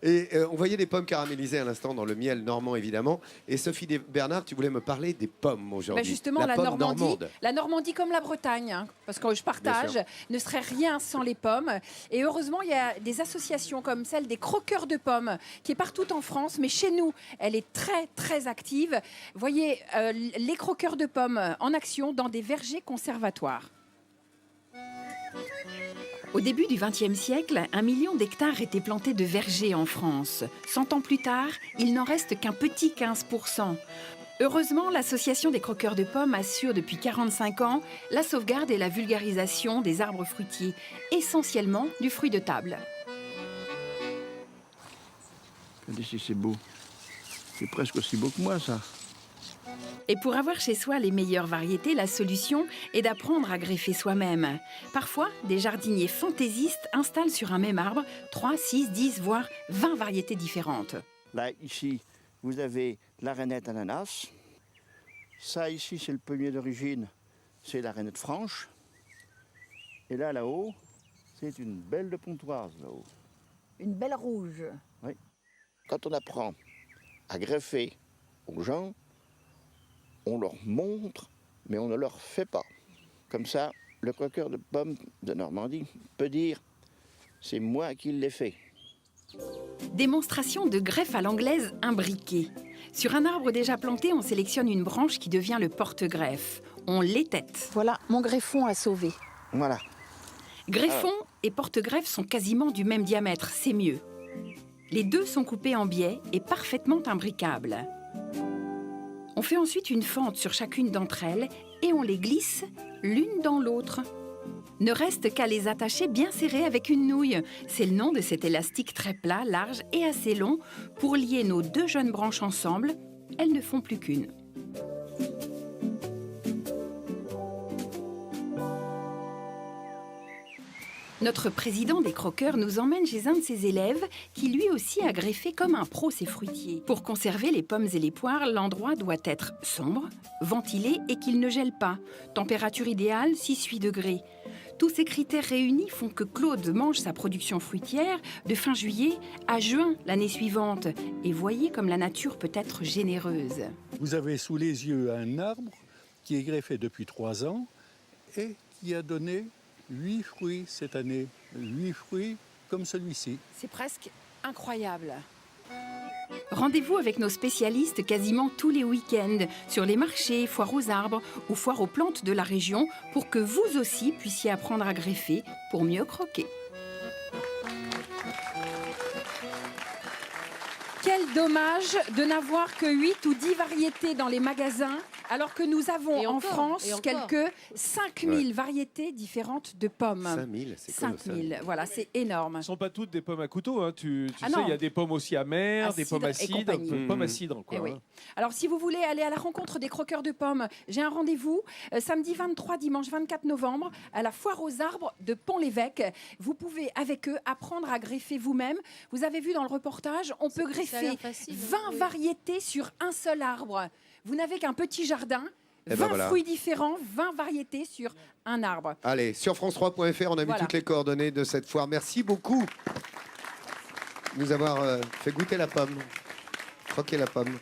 Et on voyait des pommes caramélisées à l'instant dans le miel normand, évidemment. Et Sophie Bernard, tu voulais me parler des pommes aujourd'hui. Justement, la pomme Normandie, normande. la Normandie comme la Bretagne, hein, parce que je partage, ne serait rien sans les pommes. Et heureusement, il y a des associations comme celle des croqueurs de pommes, qui est partout en France, mais chez nous, elle est très, très active. Voyez les croqueurs de pommes en action dans des vergers conservatoires. Au début du XXe siècle, 1 million d'hectares étaient plantés de vergers en France. 100 ans plus tard, il n'en reste qu'un petit 15%. Heureusement, l'association des croqueurs de pommes assure depuis 45 ans la sauvegarde et la vulgarisation des arbres fruitiers, essentiellement du fruit de table. Regardez si c'est beau. C'est presque aussi beau que moi, ça. Et pour avoir chez soi les meilleures variétés, la solution est d'apprendre à greffer soi-même. Parfois, des jardiniers fantaisistes installent sur un même arbre 3, 6, 10, voire 20 variétés différentes. Là, ici, vous avez la rainette ananas. Ça, ici, c'est le pommier d'origine. C'est la rainette franche. Et là, là-haut, c'est une belle de Pontoise, là-haut. Une belle rouge. Oui. Quand on apprend à greffer aux gens, on leur montre, mais on ne leur fait pas. Comme ça, le croqueur de pommes de Normandie peut dire « c'est moi qui l'ai fait ». Démonstration de greffe à l'anglaise imbriquée. Sur un arbre déjà planté, on sélectionne une branche qui devient le porte-greffe. On l'étête. Voilà, mon greffon a sauvé. Voilà. Greffon et porte-greffe sont quasiment du même diamètre, c'est mieux. Les deux sont coupés en biais et parfaitement imbricables. On fait ensuite une fente sur chacune d'entre elles et on les glisse l'une dans l'autre. Ne reste qu'à les attacher bien serrées avec une nouille. C'est le nom de cet élastique très plat, large et assez long. Pour lier nos deux jeunes branches ensemble, elles ne font plus qu'une. Notre président des croqueurs nous emmène chez un de ses élèves qui lui aussi a greffé comme un pro ses fruitiers. Pour conserver les pommes et les poires, l'endroit doit être sombre, ventilé et qu'il ne gèle pas. Température idéale, 6-8 degrés. Tous ces critères réunis font que Claude mange sa production fruitière de fin juillet à juin l'année suivante. Et voyez comme la nature peut être généreuse. Vous avez sous les yeux un arbre qui est greffé depuis 3 ans et qui a donné 8 fruits cette année. 8 fruits comme celui-ci. C'est presque incroyable. Rendez-vous avec nos spécialistes quasiment tous les week-ends sur les marchés, foires aux arbres ou foires aux plantes de la région pour que vous aussi puissiez apprendre à greffer pour mieux croquer. Quel dommage de n'avoir que 8 ou 10 variétés dans les magasins, alors que nous avons en France quelques 5000 variétés différentes de pommes. 5000, c'est colossal. 5000, voilà, c'est énorme. Ce ne sont pas toutes des pommes à couteau. Hein. Tu Ah sais, non. il y a des pommes aussi amères, des pommes Acides et acides, compagnie. pommes à cidre. Quoi, Eh oui. hein. Alors, si vous voulez aller à la rencontre des croqueurs de pommes, j'ai un rendez-vous samedi 23, dimanche 24 novembre à la foire aux arbres de Pont-l'Évêque. Vous pouvez, avec eux, apprendre à greffer vous-même. Vous avez vu dans le reportage, on peut greffer 20 variétés sur un seul arbre. Vous n'avez qu'un petit jardin, 20 fruits différents, 20 variétés sur un arbre. Allez, sur France3.fr, on a mis toutes les coordonnées de cette foire. Merci beaucoup de nous avoir fait goûter la pomme, croquer la pomme.